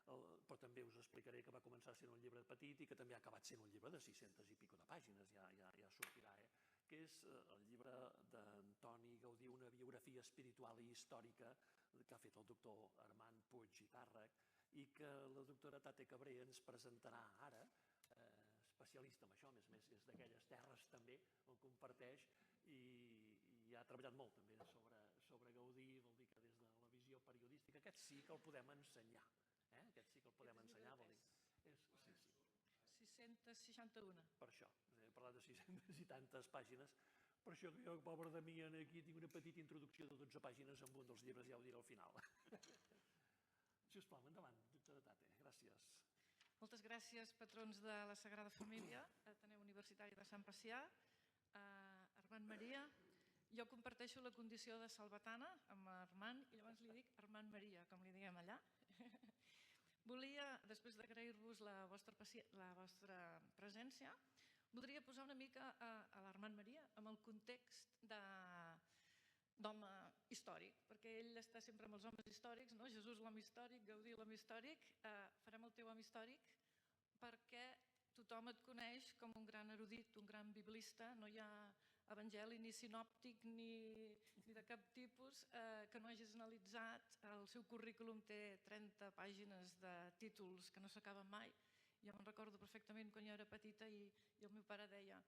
però també us explicaré que va començar sent un llibre petit i que també ha acabat sent un llibre de 600 i pico de pàgines, ja sortirà, que és el llibre d'Antoni Gaudí, una biografia espiritual i històrica que ha fet el doctor Armand Puig i Tàrrech i que la doctora Tate Cabré ens presentarà ara, especialista en això, a més a més és d'aquelles terres també on comparteix i ha treballat molt també sobre Gaudí, vol dir que des de la visió periodística, aquest sí que el podem ensenyar, aquest sí que el podem ensenyar, vol dir. Sí. 661. Per això, he parlat de 600 i tantes pàgines, per això que jo, pobre de mi, aquí tinc una petita introducció de 12 pàgines amb un dels llibres, ja ho diré al final. Sisplau, endavant, doctora Tate, gràcies. Moltes gràcies, patrons de la Sagrada Família, Ateneu Universitari de Sant Pacià, Armand Maria. Jo comparteixo la condició de salvatana amb Armand i llavors li dic Armand Maria, com li diguem allà. Volia, després d'agrair-vos la vostra presència, voldria posar una mica a l'Armand Maria amb el context d'home històric, perquè ell està sempre amb els homes històrics, Jesús l'home històric, Gaudí l'home històric, farem el teu home històric perquè tothom et coneix com un gran erudit, un gran biblista, no hi ha evangeli ni sinòptic ni de cap tipus que no hagis analitzat. El seu currículum té 30 pàgines de títols que no s'acaben mai. Jo me'n recordo perfectament quan jo era petita i el meu pare deia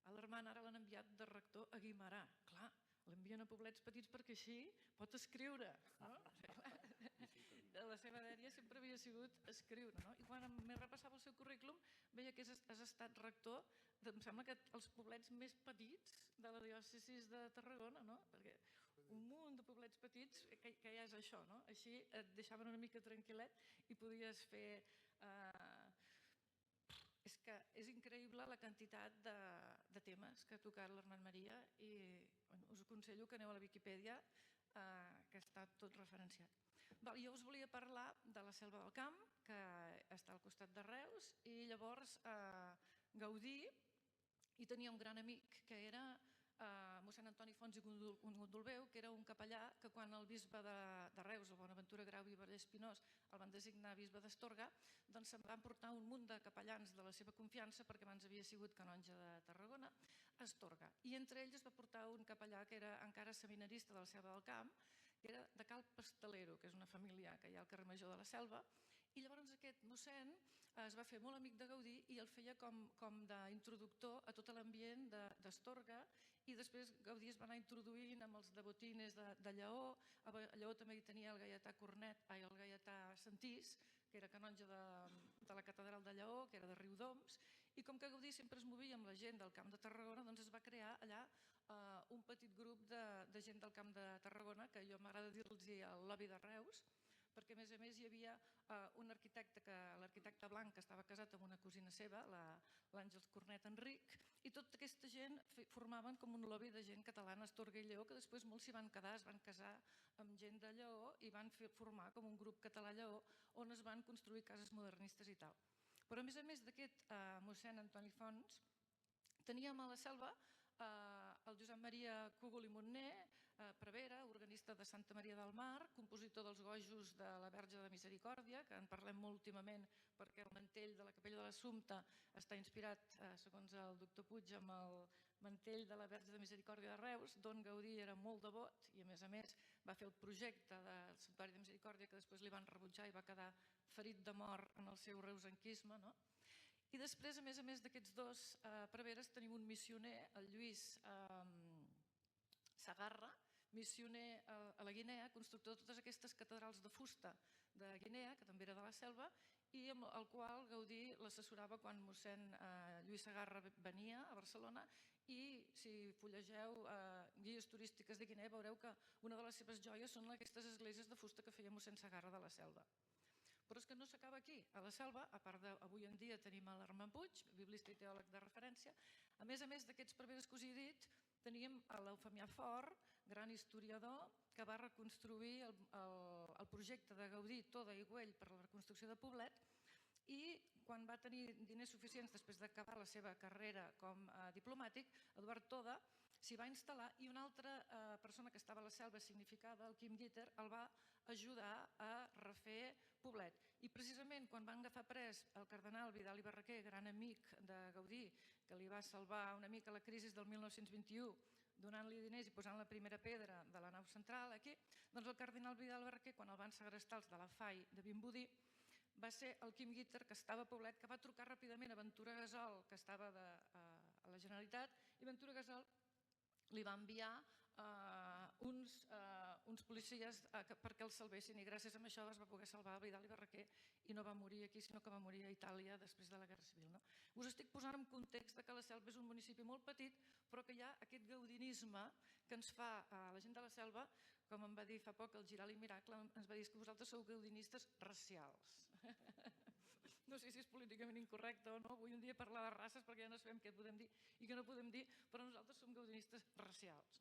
a l'Armand ara l'han enviat de rector a Guimerà. Clar, l'envien a poblets petits perquè així pot escriure. La seva dèria sempre havia sigut escriure. I quan m'he repassava el seu currículum veia que has estat rector, em sembla que els poblets més petits de la diòcesi de Tarragona, perquè un munt de poblets petits que ja és això. Així et deixaven una mica tranquil·let i podies fer... És que és increïble la quantitat de temes que ha tocat l'Armand Maria i us aconsello que aneu a la Viquipèdia, que està tot referenciat. Jo us volia parlar de la Selva del Camp, que està al costat de Reus, i llavors Gaudí hi tenia un gran amic que era mossèn Antoni Fons i Gondolbeu, que era un capellà que quan el bisbe de Reus, el Bonaventura Grau i Vallès Pinós, el van designar bisbe d'Astorga, doncs se'n van portar un munt de capellans de la seva confiança, perquè abans havia sigut canonge de Tarragona, a Astorga. I entre ells es va portar un capellà que era encara seminarista de la Selva del Camp, que era de Cal Pastelero, que és una família que hi ha al carrer Major de la Selva, i llavors aquest mossèn es va fer molt amic de Gaudí i el feia com d'introductor a tot l'ambient d'Astorga i després Gaudí es va anar introduint amb els devotines de Lleó. A Lleó també hi tenia el gaietà el gaietà Sentís, que era canonge de la catedral de Lleó, que era de Riudoms, i com que Gaudí sempre es movia amb la gent del Camp de Tarragona, doncs es va crear allà un petit grup de gent del Camp de Tarragona, que jo m'agrada dir-los el lobby de Reus, perquè a més hi havia un arquitecte, l'arquitecte Blanc, que estava casat amb una cosina seva, l'Àngels Cornet Enric, i tota aquesta gent formaven com un lobby de gent catalana, Astorga i Lleó, que després molts s'hi van quedar, es van casar amb gent de Lleó i van formar com un grup català-Lleó on es van construir cases modernistes i tal. Però a més d'aquest mossèn Antoni Fons, teníem a la Selva el Josep Maria Cúgol i Montner, prevere, organista de Santa Maria del Mar, compositor dels gojos de la Verge de Misericòrdia, que en parlem molt últimament perquè el mantell de la Capella de l'Assumpte està inspirat, segons el doctor Puig, amb el mantell de la Verge de Misericòrdia de Reus, d'on Gaudí era molt devot i a més va fer el projecte del Santuari de Misericòrdia que després li van rebutjar i va quedar ferit de mort en el seu reusenquisme. I després, a més d'aquests dos preveres, tenim un missioner, el Lluís Segarra, missioner a la Guinea, constructor de totes aquestes catedrals de fusta de Guinea, que també era de la Selva, i amb el qual Gaudí l'assessorava quan mossèn Lluís Segarra venia a Barcelona, i si fullegeu guies turístiques de Guinea veureu que una de les seves joies són aquestes esglésies de fusta que feia mossèn Segarra de la Selva. Però és que no s'acaba aquí. A la Selva, a part d'avui en dia tenim l'Armand Puig, biblista i teòleg de referència, a més d'aquests preveres que us he dit, teníem l'Eufemià Fort, gran historiador, que va reconstruir el projecte de Gaudí, Toda i Güell per la reconstrucció de Poblet, i quan va tenir diners suficients després d'acabar la seva carrera com a diplomàtic, Eduard Toda s'hi va instal·lar i una altra persona que estava a la Selva significada, el Quim Guiter, el va ajudar a refer Poblet. I precisament quan van agafar pres el cardenal Vidal i Barraquer, gran amic de Gaudí, que li va salvar una mica la crisi del 1921, donant-li diners i posant la primera pedra de la nau central aquí, doncs el cardenal Vidal i Barraquer, quan el van segrestar els de la FAI de Vimbodí, va ser el Quim Guiter, que estava a Poblet, que va trucar ràpidament a Ventura Gasol, que estava a la Generalitat, i Ventura Gasol li va enviar uns policies perquè el salvessin, i gràcies a això es va poder salvar Vidal i Barraquer i no va morir aquí, sinó que va morir a Itàlia després de la Guerra Civil. Us estic posant en context que la Selva és un municipi molt petit, però que hi ha aquest gaudinisme que ens fa a la gent de la Selva, com em va dir fa poc el Giral i Miracle, ens va dir que vosaltres sou gaudinistes racials. No sé si és políticament incorrecte o no, avui en dia parlar de races perquè ja no sabem què podem dir i què no podem dir, però nosaltres som gaudinistes racials.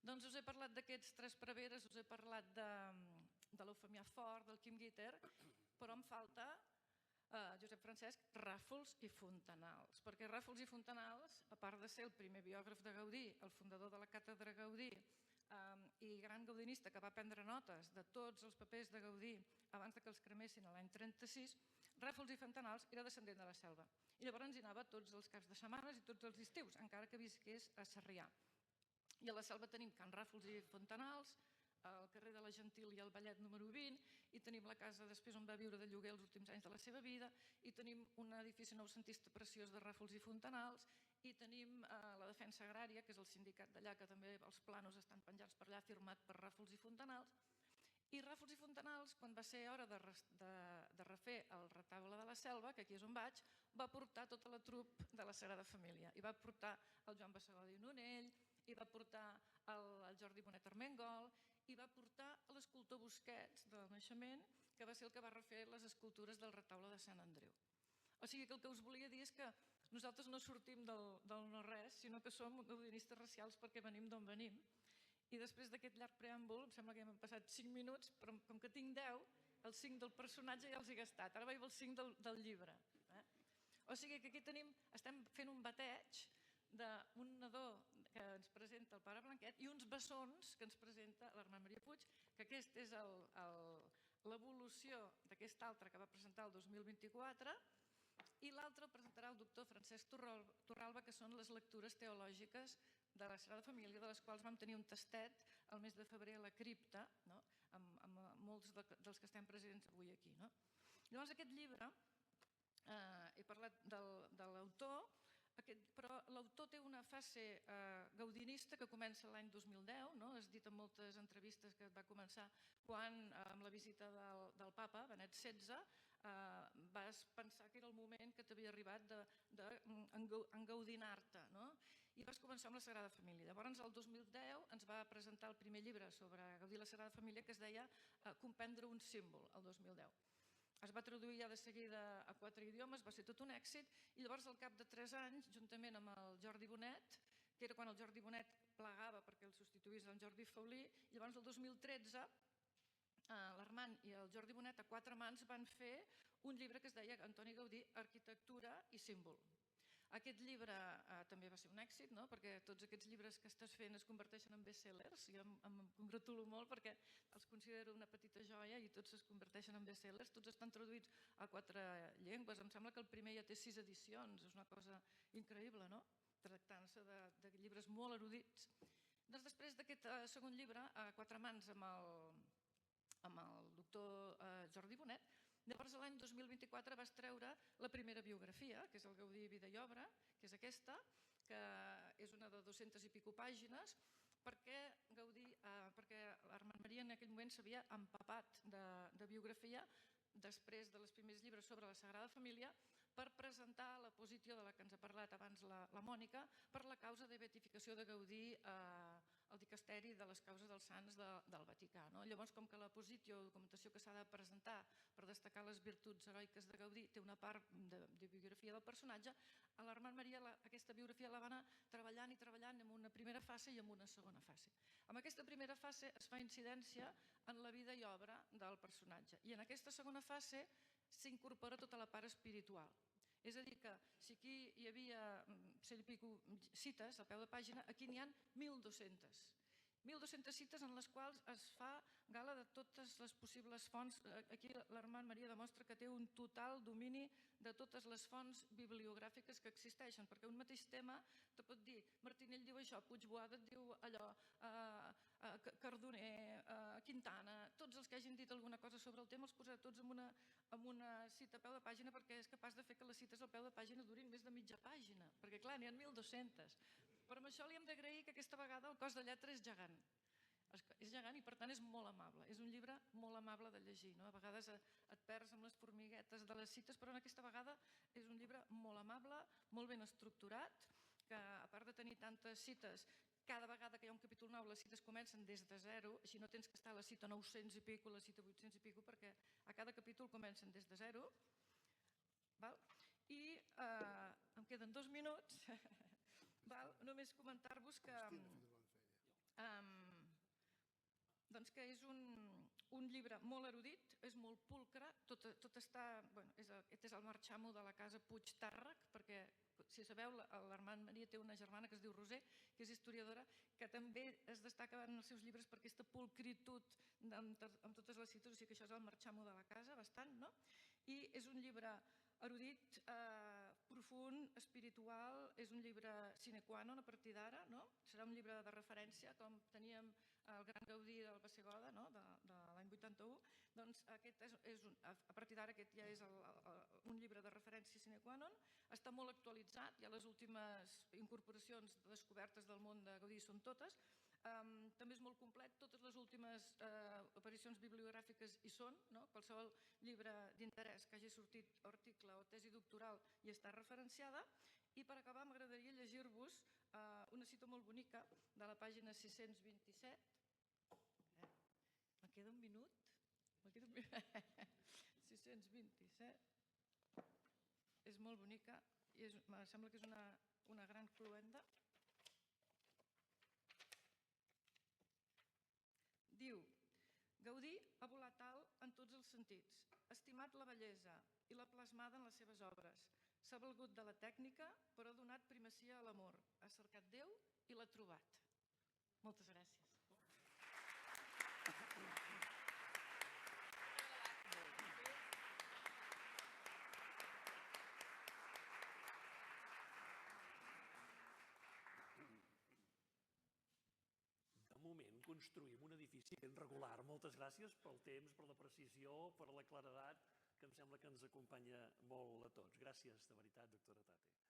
Doncs us he parlat d'aquests tres preveres, us he parlat de l'Eufemià Fort, del Quim Guiter, però em falta Josep Francesc Ràfols i Fontanals, perquè Ràfols i Fontanals, a part de ser el primer biògraf de Gaudí, el fundador de la Càtedra Gaudí i gran gaudinista que va prendre notes de tots els papers de Gaudí abans que els cremessin l'any 36, Ràfols i Fontanals era descendent de la Selva. I llavors hi anava tots els caps de setmanes i tots els estius, encara que visqués a Sarrià. I a la Selva tenim Can Ràfols i Fontanals, al carrer de la Gentil i al Ballet número 20, i tenim la casa després on va viure de lloguer els últims anys de la seva vida, i tenim un edifici noucentista preciós de Ràfols i Fontanals, i tenim la Defensa Agrària, que és el sindicat d'allà, que també els planos estan penjats per allà, firmat per Ràfols i Fontanals. I Ràfols i Fontanals, quan va ser hora de refer el retaule de la Selva, que aquí és on vaig, va portar tota la trup de la Sagrada Família. I va portar el Joan Bassegoda i Nonell, i va portar el Jordi Bonet Armengol, i va portar l'escultor Busquets del Naixement, que va ser el que va refer les escultures del retaule de Sant Andreu. O sigui que el que us volia dir és que nosaltres no sortim del no-res, sinó que som gaudinistes racials perquè venim d'on venim. I després d'aquest llarg preàmbul, em sembla que hem passat 5 minuts, però com que tinc 10, el 5 del personatge ja els he gastat. Ara vaig al 5 del llibre. O sigui que aquí estem fent un bateig d'un nadó que ens presenta el pare Blanquet i uns bessons que ens presenta l'Armand Maria Puig, que aquesta és l'evolució d'aquest altre que va presentar el 2024, i l'altre el presentarà el doctor Francesc Torralba, que són les lectures teològiques de la Sagrada Família, de les quals vam tenir un tastet el mes de febrer a la cripta, amb molts dels que estem presents avui aquí. Llavors aquest llibre, he parlat de l'autor, però l'autor té una fase gaudinista que comença l'any 2010, has dit en moltes entrevistes que va començar quan, amb la visita del papa, Benet XVI, vas pensar que era el moment que t'havia arribat d'engaudinar-te, i vas començar amb la Sagrada Família. Llavors, el 2010 ens va presentar el primer llibre sobre gaudir la Sagrada Família, que es deia Comprendre un símbol, el 2010. Es va traduir ja de seguida a 4 idiomes, va ser tot un èxit, i llavors al cap de 3 anys, juntament amb el Jordi Bonet, que era quan el Jordi Bonet plegava perquè el substituís el Jordi Faulí, llavors el 2013 l'Armand i el Jordi Bonet a 4 mans van fer un llibre que es deia Antoni Gaudí, Arquitectura i Símbol. Aquest llibre també va ser un èxit, perquè tots aquests llibres que estàs fent es converteixen en bestsellers. Jo em congratulo molt perquè els considero una petita joia i tots es converteixen en bestsellers. Tots estan traduïts a 4 llengües. Em sembla que el primer ja té 6 edicions. És una cosa increïble, tractant-se de llibres molt erudits. Doncs després d'aquest segon llibre, a 4 mans amb el doctor Jordi Bonet, llavors l'any 2024 vas treure la primera biografia, que és el Gaudí, vida i obra, que és aquesta, que és una de 200 i pico pàgines, perquè l'Armand Maria en aquell moment s'havia empapat de biografia després dels primers llibres sobre la Sagrada Família per presentar la posició de la que ens ha parlat abans la Mònica per la causa de beatificació de Gaudí al dicasteri de les causes dels sants del Vaticà. Llavors, com que la posició o documentació que s'ha de presentar per destacar les virtuts heroiques de Gaudí té una part de biografia del personatge, a l'Armand Maria aquesta biografia la va anar treballant i treballant en una primera fase i en una segona fase. En aquesta primera fase es fa incidència en la vida i obra del personatge i en aquesta segona fase s'incorpora tota la part espiritual. És a dir que si aquí hi havia 100 i pico cites al peu de pàgina, aquí n'hi ha 1.200. 1.200 cites en les quals es fa gala de totes les possibles fonts. Aquí l'Armand Maria demostra que té un total domini de totes les fonts bibliogràfiques que existeixen, perquè un mateix tema te pot dir Martinell diu això, Puigboada et diu allò, Cardoner, Quintana, tots els que hagin dit alguna cosa sobre el tema els posarà tots en una cita a peu de pàgina, perquè és capaç de fer que les cites al peu de pàgina durin més de mitja pàgina, perquè clar, n'hi ha 1.200. Però amb això li hem d'agrair que aquesta vegada el cos de lletra és gegant. És gegant i per tant és molt amable. És un llibre molt amable de llegir. A vegades et perds amb les formiguetes de les cites, però aquesta vegada és un llibre molt amable, molt ben estructurat, que a part de tenir tantes cites, cada vegada que hi ha un capítol nou les cites comencen des de zero, així no tens que estar a la cita 900 i pico, a la cita 800 i pico, perquè a cada capítol comencen des de zero. I em queden 2 minuts. Només comentar-vos que és un llibre molt erudit, és molt pulcre, tot està... Aquest és el marxamo de la casa Puig Tàrrec, perquè, si sabeu, l'Armand Maria té una germana que es diu Roser, que és historiadora, que també es destaca en els seus llibres per aquesta pulcritud amb totes les cites, o sigui que això és el marxamo de la casa, bastant, no? I és un llibre erudit, profund, espiritual, és un llibre sine qua non a partir d'ara, serà un llibre de referència, com teníem el gran Gaudí del Bassegoda de l'any 81, doncs a partir d'ara aquest ja és un llibre de referència sine qua non, està molt actualitzat, ja les últimes incorporacions descobertes del món de Gaudí són totes, també és molt complet, totes les últimes aparicions bibliogràfiques hi són, qualsevol llibre d'interès que hagi sortit article o tesi doctoral hi està referenciada, i per acabar m'agradaria llegir-vos una cita molt bonica de la pàgina 627. Me queda un minut? 627. És molt bonica i em sembla que és una gran cloenda. Diu, Gaudí ha volat alt en tots els sentits, ha estimat la bellesa i l'ha plasmada en les seves obres. S'ha valgut de la tècnica, però ha donat primacia a l'amor. Ha cercat Déu i l'ha trobat. Moltes gràcies. Construïm un edifici ben regular. Moltes gràcies pel temps, per la precisió, per la claredat, que em sembla que ens acompanya molt a tots. Gràcies, de veritat, doctora Tate.